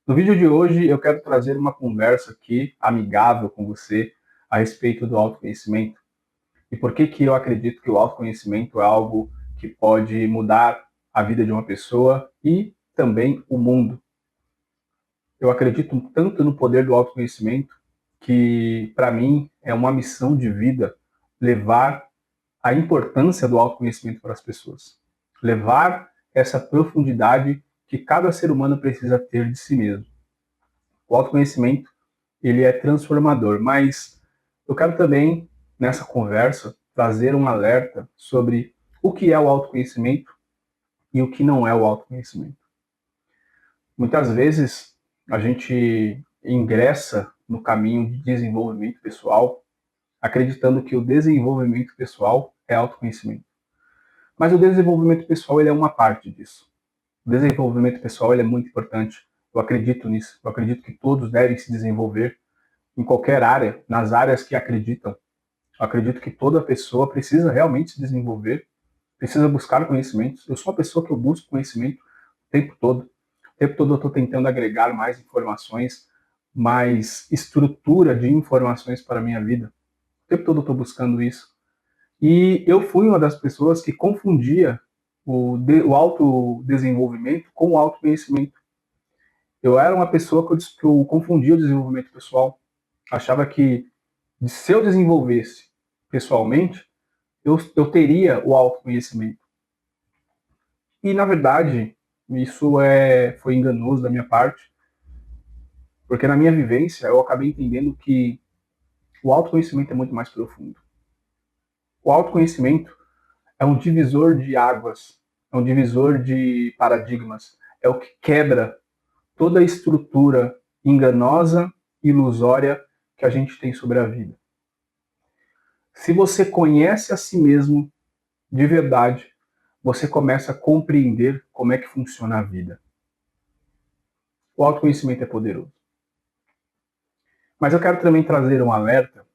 No vídeo de hoje eu quero trazer uma conversa aqui amigável com você a respeito do autoconhecimento e por que eu acredito que o autoconhecimento é algo que pode mudar a vida de uma pessoa e também o mundo. Eu acredito tanto no poder do autoconhecimento que, para mim, é uma missão de vida levar a importância do autoconhecimento para as pessoas. Levar essa profundidade que cada ser humano precisa ter de si mesmo. O autoconhecimento, ele é transformador, mas eu quero também, nessa conversa, trazer um alerta sobre o que é o autoconhecimento e o que não é o autoconhecimento. Muitas vezes a gente ingressa no caminho de desenvolvimento pessoal, acreditando que o desenvolvimento pessoal é autoconhecimento. Mas o desenvolvimento pessoal ele é uma parte disso. O desenvolvimento pessoal ele é muito importante. Eu acredito nisso. Eu acredito que todos devem se desenvolver em qualquer área, nas áreas que acreditam. Eu acredito que toda pessoa precisa realmente se desenvolver, precisa buscar conhecimentos. Eu sou uma pessoa que eu busco conhecimento o tempo todo. O tempo todo eu estou tentando agregar mais informações, mais estrutura de informações para a minha vida. O tempo todo eu estou buscando isso. E eu fui uma das pessoas que confundia o autodesenvolvimento com o autoconhecimento. Eu era uma pessoa que eu confundia o desenvolvimento pessoal. Achava que se eu desenvolvesse pessoalmente, eu teria o autoconhecimento. E, na verdade, isso foi enganoso da minha parte, porque na minha vivência eu acabei entendendo que o autoconhecimento é muito mais profundo. O autoconhecimento é um divisor de águas, é um divisor de paradigmas, é o que quebra toda a estrutura enganosa, ilusória que a gente tem sobre a vida. Se você conhece a si mesmo de verdade, você começa a compreender como é que funciona a vida. O autoconhecimento é poderoso. Mas eu quero também trazer um alerta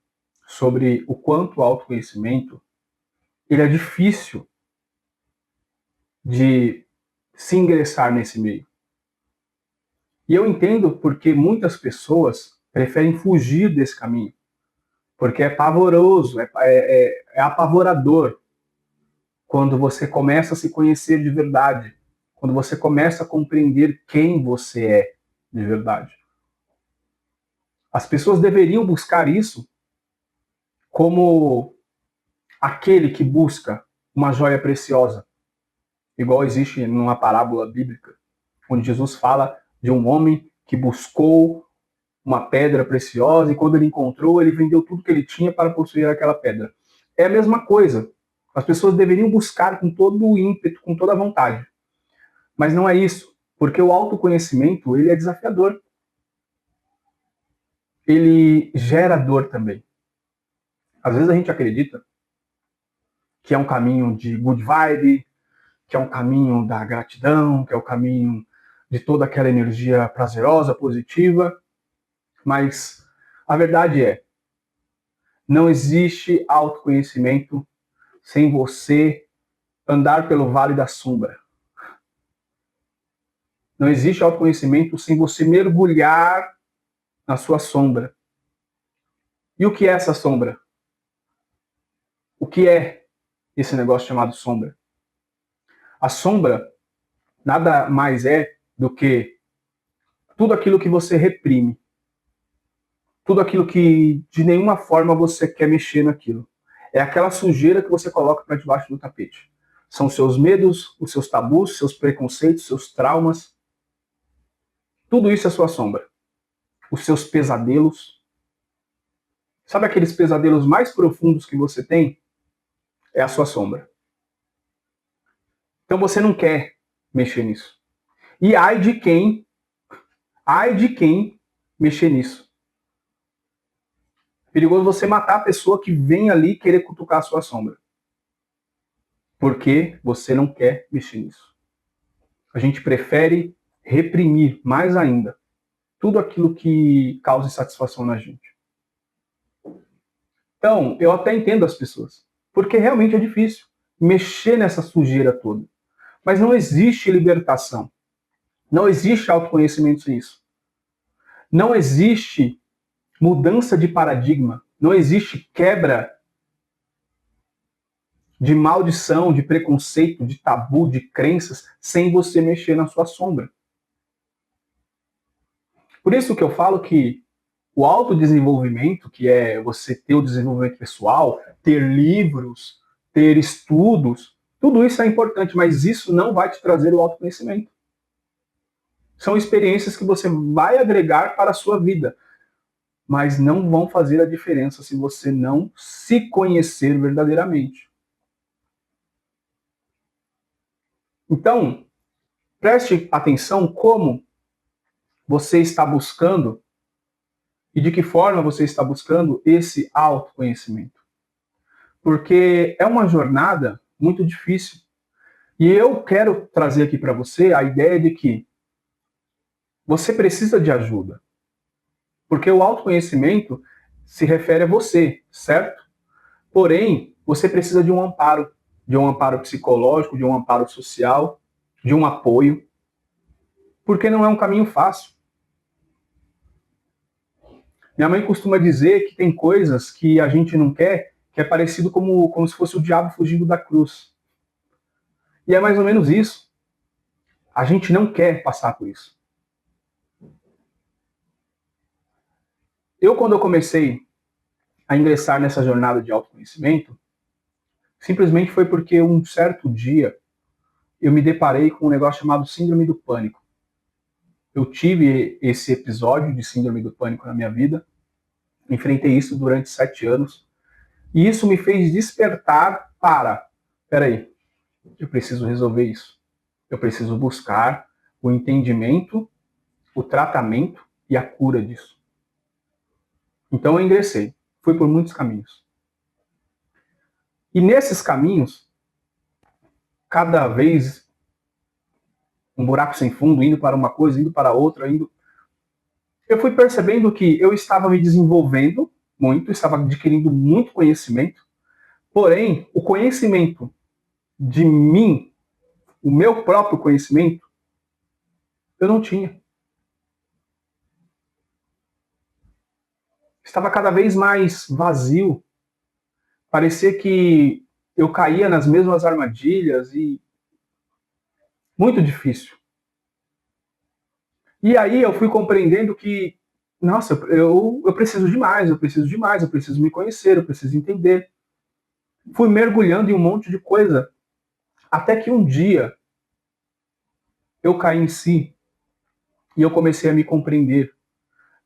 sobre o quanto o autoconhecimento ele é difícil de se ingressar nesse meio. E eu entendo porque muitas pessoas preferem fugir desse caminho, porque é pavoroso, é apavorador quando você começa a se conhecer de verdade, quando você começa a compreender quem você é de verdade. As pessoas deveriam buscar isso como aquele que busca uma joia preciosa, igual existe numa parábola bíblica, onde Jesus fala de um homem que buscou uma pedra preciosa e quando ele encontrou, ele vendeu tudo que ele tinha para possuir aquela pedra. É a mesma coisa. As pessoas deveriam buscar com todo o ímpeto, com toda a vontade. Mas não é isso, porque o autoconhecimento, ele é desafiador. Ele gera dor também. Às vezes a gente acredita que é um caminho de good vibe, que é um caminho da gratidão, que é o caminho de toda aquela energia prazerosa, positiva, mas a verdade é, não existe autoconhecimento sem você andar pelo vale da sombra. Não existe autoconhecimento sem você mergulhar na sua sombra. E o que é essa sombra? O que é esse negócio chamado sombra? A sombra nada mais é do que tudo aquilo que você reprime. Tudo aquilo que de nenhuma forma você quer mexer naquilo. É aquela sujeira que você coloca para debaixo do tapete. São seus medos, os seus tabus, seus preconceitos, seus traumas. Tudo isso é sua sombra. Os seus pesadelos. Sabe aqueles pesadelos mais profundos que você tem? É a sua sombra. Então você não quer mexer nisso. E ai de quem mexer nisso. É perigoso você matar a pessoa que vem ali querer cutucar a sua sombra. Porque você não quer mexer nisso. A gente prefere reprimir mais ainda tudo aquilo que causa insatisfação na gente. Então, eu até entendo as pessoas, porque realmente é difícil mexer nessa sujeira toda. Mas não existe libertação. Não existe autoconhecimento sem isso. Não existe mudança de paradigma, não existe quebra de maldição, de preconceito, de tabu, de crenças, sem você mexer na sua sombra. Por isso que eu falo que o autodesenvolvimento, que é você ter o desenvolvimento pessoal, ter livros, ter estudos, tudo isso é importante, mas isso não vai te trazer o autoconhecimento. São experiências que você vai agregar para a sua vida, mas não vão fazer a diferença se você não se conhecer verdadeiramente. Então, preste atenção como você está buscando e de que forma você está buscando esse autoconhecimento. Porque é uma jornada muito difícil. E eu quero trazer aqui para você a ideia de que você precisa de ajuda. Porque o autoconhecimento se refere a você, certo? Porém, você precisa de um amparo psicológico, de um amparo social, de um apoio, porque não é um caminho fácil. Minha mãe costuma dizer que tem coisas que a gente não quer, que é parecido como se fosse o diabo fugindo da cruz. E é mais ou menos isso. A gente não quer passar por isso. Quando eu comecei a ingressar nessa jornada de autoconhecimento, simplesmente foi porque um certo dia eu me deparei com um negócio chamado síndrome do pânico. Eu tive esse episódio de síndrome do pânico na minha vida, enfrentei isso durante 7 anos, e isso me fez despertar para, peraí, eu preciso resolver isso. Eu preciso buscar o entendimento, o tratamento e a cura disso. Então eu ingressei, fui por muitos caminhos. E nesses caminhos, cada vez um buraco sem fundo, indo para uma coisa, indo para outra, eu fui percebendo que eu estava me desenvolvendo muito, estava adquirindo muito conhecimento, porém, o conhecimento de mim, o meu próprio conhecimento, eu não tinha. Estava cada vez mais vazio. Parecia que eu caía nas mesmas armadilhas e muito difícil. E aí eu fui compreendendo que, nossa, eu preciso de mais, eu preciso de mais, eu preciso me conhecer, eu preciso entender. Fui mergulhando em um monte de coisa, até que um dia eu caí em si e eu comecei a me compreender.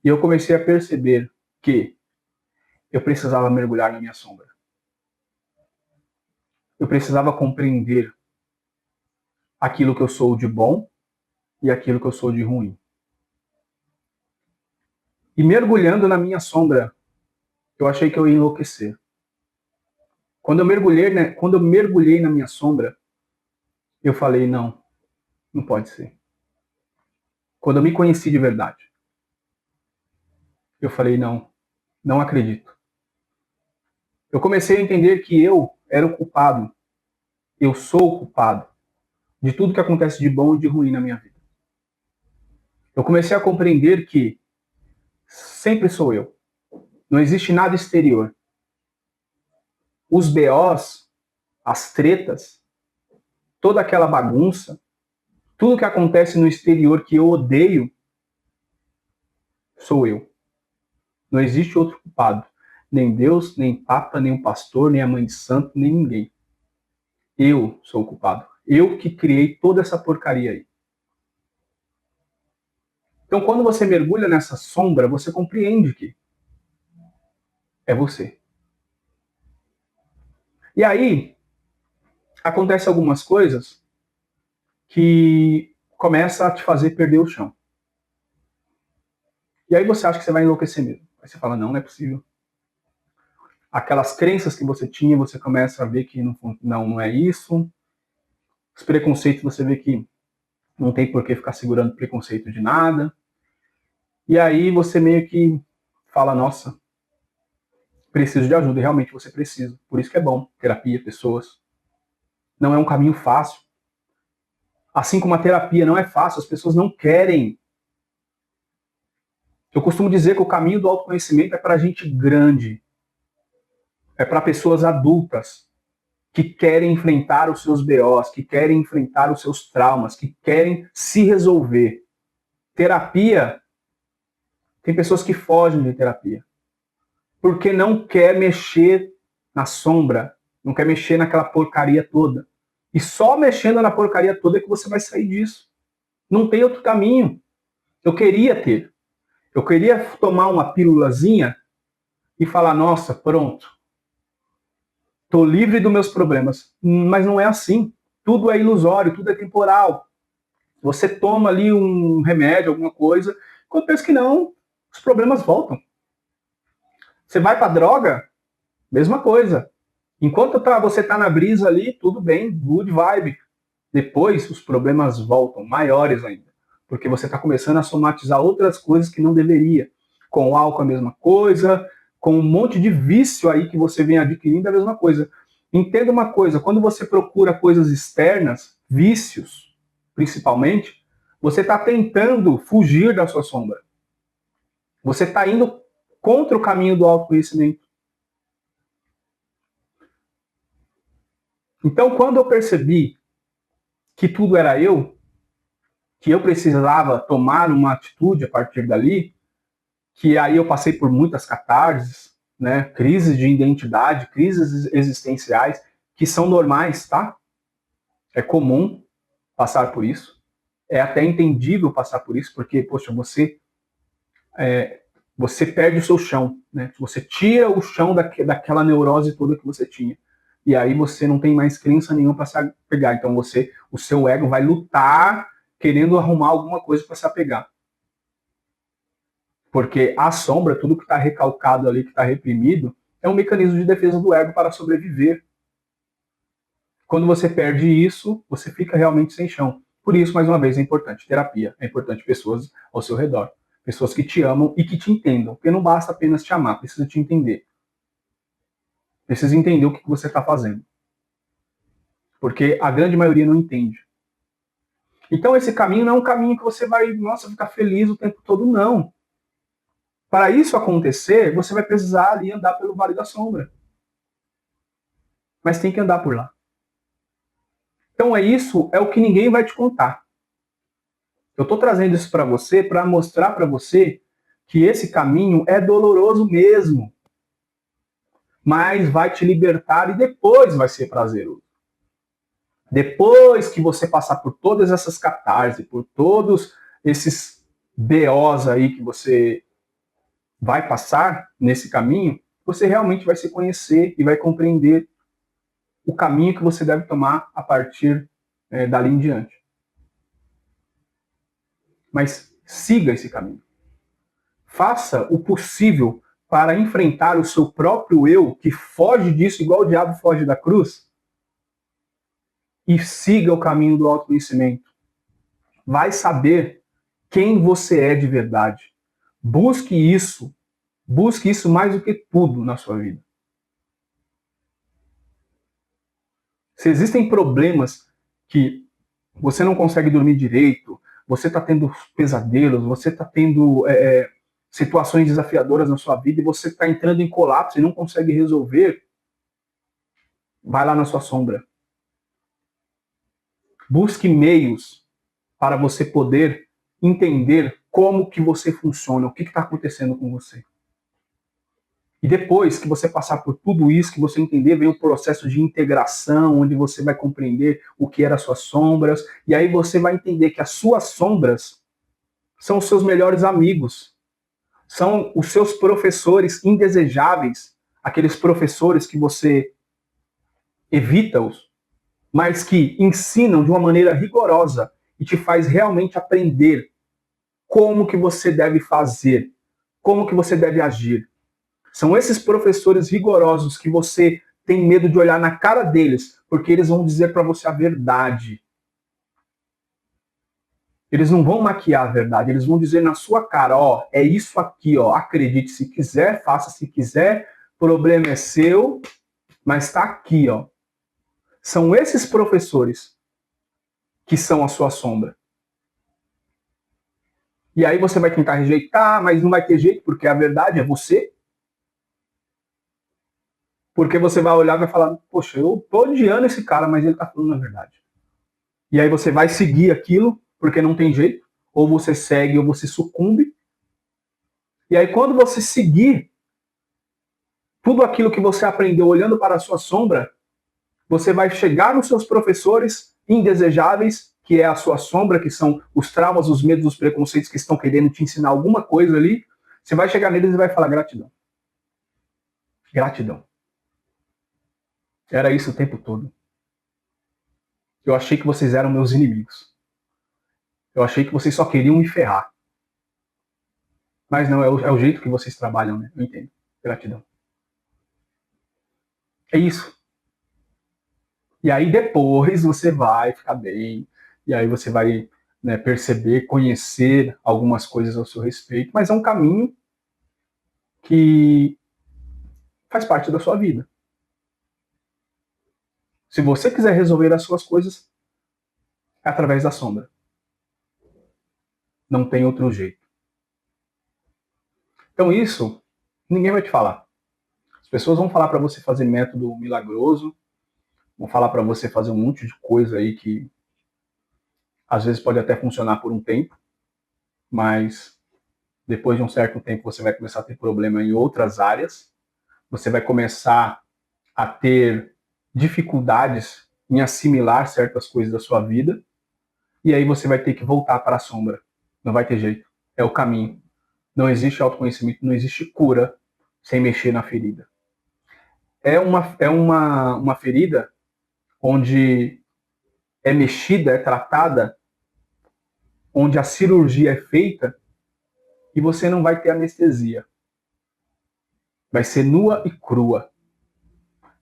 E eu comecei a perceber que eu precisava mergulhar na minha sombra. Eu precisava compreender aquilo que eu sou de bom e aquilo que eu sou de ruim. E mergulhando na minha sombra, eu achei que eu ia enlouquecer. Quando eu mergulhei na minha sombra, eu falei, não, não pode ser. Quando eu me conheci de verdade, eu falei, não, não acredito. Eu comecei a entender que eu era o culpado. Eu sou o culpado de tudo que acontece de bom e de ruim na minha vida. Eu comecei a compreender que sempre sou eu. Não existe nada exterior. Os BOs, as tretas, toda aquela bagunça, tudo que acontece no exterior que eu odeio, sou eu. Não existe outro culpado. Nem Deus, nem Papa, nem o pastor, nem a mãe de santo, nem ninguém. Eu sou o culpado. Eu que criei toda essa porcaria aí. Então, quando você mergulha nessa sombra, você compreende que é você. E aí, acontece algumas coisas que começa a te fazer perder o chão. E aí você acha que você vai enlouquecer mesmo. Aí você fala, não, não é possível. Aquelas crenças que você tinha, você começa a ver que não é isso. Os preconceitos, você vê que não tem por que ficar segurando preconceito de nada. E aí você meio que fala, nossa, preciso de ajuda. E realmente você precisa. Por isso que é bom. Terapia, pessoas. Não é um caminho fácil. Assim como a terapia não é fácil, as pessoas não querem. Eu costumo dizer que o caminho do autoconhecimento é para gente grande, é para pessoas adultas que querem enfrentar os seus BOs, que querem enfrentar os seus traumas, que querem se resolver. Terapia, tem pessoas que fogem de terapia porque não quer mexer na sombra, não quer mexer naquela porcaria toda. E só mexendo na porcaria toda é que você vai sair disso. Não tem outro caminho. Eu queria ter. Eu queria tomar uma pílulazinha e falar, nossa, pronto. Estou livre dos meus problemas. Mas não é assim. Tudo é ilusório, tudo é temporal. Você toma ali um remédio, alguma coisa, quando pensa que não, os problemas voltam. Você vai para droga, mesma coisa. Enquanto você está na brisa ali, tudo bem, good vibe. Depois os problemas voltam, maiores ainda. Porque você está começando a somatizar outras coisas que não deveria. Com o álcool a mesma coisa, com um monte de vício aí que você vem adquirindo a mesma coisa. Entenda uma coisa, quando você procura coisas externas, vícios, principalmente, você está tentando fugir da sua sombra. Você está indo contra o caminho do autoconhecimento. Então, quando eu percebi que tudo era eu, que eu precisava tomar uma atitude a partir dali, que aí eu passei por muitas catarses, né, crises de identidade, crises existenciais, que são normais, tá? É comum passar por isso. É até entendível passar por isso, porque, poxa, você perde o seu chão, né? Você tira o chão daquela neurose toda que você tinha. E aí você não tem mais crença nenhuma para se apegar. Então o seu ego vai lutar querendo arrumar alguma coisa para se apegar. Porque a sombra, tudo que está recalcado ali, que está reprimido, é um mecanismo de defesa do ego para sobreviver. Quando você perde isso, você fica realmente sem chão. Por isso, mais uma vez, é importante terapia, é importante pessoas ao seu redor. Pessoas que te amam e que te entendam. Porque não basta apenas te amar, precisa te entender. Precisa entender o que você está fazendo. Porque a grande maioria não entende. Então esse caminho não é um caminho que você vai, nossa, ficar feliz o tempo todo, não. Para isso acontecer, você vai precisar ali andar pelo Vale da Sombra. Mas tem que andar por lá. Então é o que ninguém vai te contar. Eu estou trazendo isso para você, para mostrar para você que esse caminho é doloroso mesmo. Mas vai te libertar e depois vai ser prazeroso. Depois que você passar por todas essas catarses, por todos esses BOs aí que você vai passar nesse caminho, você realmente vai se conhecer e vai compreender o caminho que você deve tomar a partir dali em diante. Mas siga esse caminho. Faça o possível para enfrentar o seu próprio eu, que foge disso igual o diabo foge da cruz, e siga o caminho do autoconhecimento. Vai saber quem você é de verdade. Busque isso mais do que tudo na sua vida. Se existem problemas que você não consegue dormir direito, você está tendo pesadelos, você está tendo situações desafiadoras na sua vida e você está entrando em colapso e não consegue resolver, vai lá na sua sombra. Busque meios para você poder entender como que você funciona, o que está acontecendo com você. E depois que você passar por tudo isso, que você entender, vem o processo de integração, onde você vai compreender o que eram as suas sombras, e aí você vai entender que as suas sombras são os seus melhores amigos, são os seus professores indesejáveis, aqueles professores que você evita-os, mas que ensinam de uma maneira rigorosa e te faz realmente aprender como que você deve fazer, como que você deve agir. São esses professores rigorosos que você tem medo de olhar na cara deles, porque eles vão dizer para você a verdade. Eles não vão maquiar a verdade, eles vão dizer na sua cara, ó, é isso aqui, ó, acredite se quiser, faça se quiser, problema é seu, mas está aqui, ó. São esses professores que são a sua sombra. E aí você vai tentar rejeitar, mas não vai ter jeito, porque a verdade é você. Porque você vai olhar e vai falar, poxa, eu tô odiando esse cara, mas ele tá falando a verdade. E aí você vai seguir aquilo, porque não tem jeito. Ou você segue, ou você sucumbe. E aí quando você seguir tudo aquilo que você aprendeu olhando para a sua sombra, você vai chegar nos seus professores indesejáveis, que é a sua sombra, que são os traumas, os medos, os preconceitos que estão querendo te ensinar alguma coisa ali. Você vai chegar neles e vai falar gratidão. Gratidão. Era isso o tempo todo. Eu achei que vocês eram meus inimigos. Eu achei que vocês só queriam me ferrar. Mas não, é o jeito que vocês trabalham, né? Eu entendo. Gratidão. É isso. E aí depois você vai ficar bem, e aí você vai, né, perceber, conhecer algumas coisas ao seu respeito, mas é um caminho que faz parte da sua vida. Se você quiser resolver as suas coisas, é através da sombra. Não tem outro jeito. Então isso, ninguém vai te falar. As pessoas vão falar para você fazer método milagroso, vão falar para você fazer um monte de coisa aí que às vezes pode até funcionar por um tempo, mas depois de um certo tempo você vai começar a ter problema em outras áreas, você vai começar a ter dificuldades em assimilar certas coisas da sua vida, e aí você vai ter que voltar para a sombra. Não vai ter jeito. É o caminho. Não existe autoconhecimento, não existe cura sem mexer na ferida. É uma ferida onde é mexida, é tratada, onde a cirurgia é feita e você não vai ter anestesia. Vai ser nua e crua,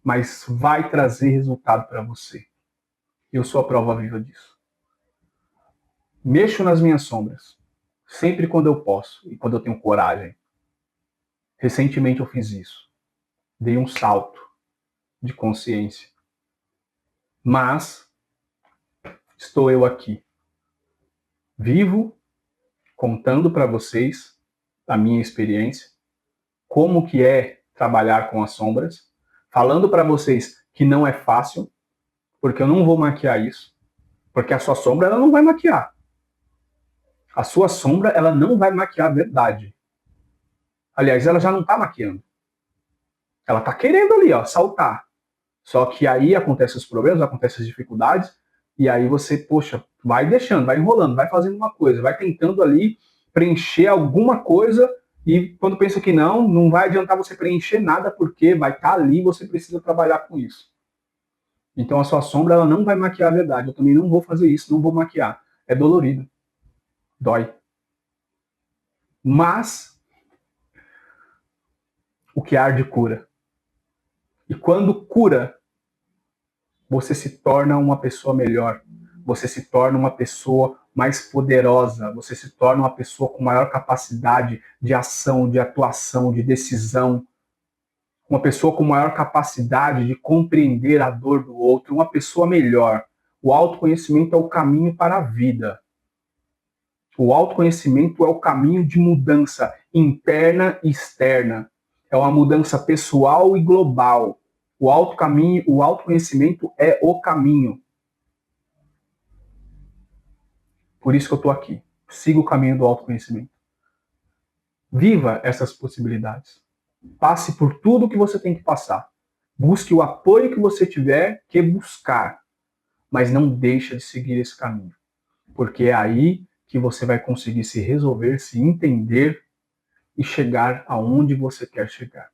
mas vai trazer resultado para você. Eu sou a prova viva disso. Mexo nas minhas sombras, sempre quando eu posso e quando eu tenho coragem. Recentemente eu fiz isso. Dei um salto de consciência. Mas estou eu aqui, vivo, contando para vocês a minha experiência, como que é trabalhar com as sombras, falando para vocês que não é fácil, porque eu não vou maquiar isso, porque a sua sombra ela não vai maquiar. A sua sombra ela não vai maquiar a verdade. Aliás, ela já não está maquiando. Ela está querendo ali, ó, saltar. Só que aí acontecem os problemas, acontecem as dificuldades, e aí você, poxa, vai deixando, vai enrolando, vai fazendo uma coisa, vai tentando ali preencher alguma coisa, e quando pensa que não vai adiantar você preencher nada, porque vai estar ali e você precisa trabalhar com isso. Então a sua sombra ela não vai maquiar a verdade. Eu também não vou fazer isso, não vou maquiar. É dolorido. Dói. Mas o que arde cura. E quando cura, você se torna uma pessoa melhor. Você se torna uma pessoa mais poderosa. Você se torna uma pessoa com maior capacidade de ação, de atuação, de decisão. Uma pessoa com maior capacidade de compreender a dor do outro. Uma pessoa melhor. O autoconhecimento é o caminho para a vida. O autoconhecimento é o caminho de mudança interna e externa. É uma mudança pessoal e global. O autoconhecimento é o caminho. Por isso que eu estou aqui. Siga o caminho do autoconhecimento. Viva essas possibilidades. Passe por tudo que você tem que passar. Busque o apoio que você tiver que buscar. Mas não deixe de seguir esse caminho. Porque é aí que você vai conseguir se resolver, se entender e chegar aonde você quer chegar.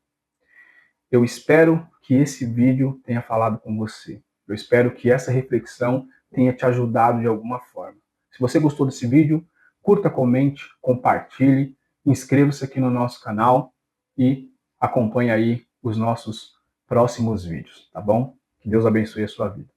Eu espero que esse vídeo tenha falado com você. Eu espero que essa reflexão tenha te ajudado de alguma forma. Se você gostou desse vídeo, curta, comente, compartilhe, inscreva-se aqui no nosso canal e acompanhe aí os nossos próximos vídeos, tá bom? Que Deus abençoe a sua vida.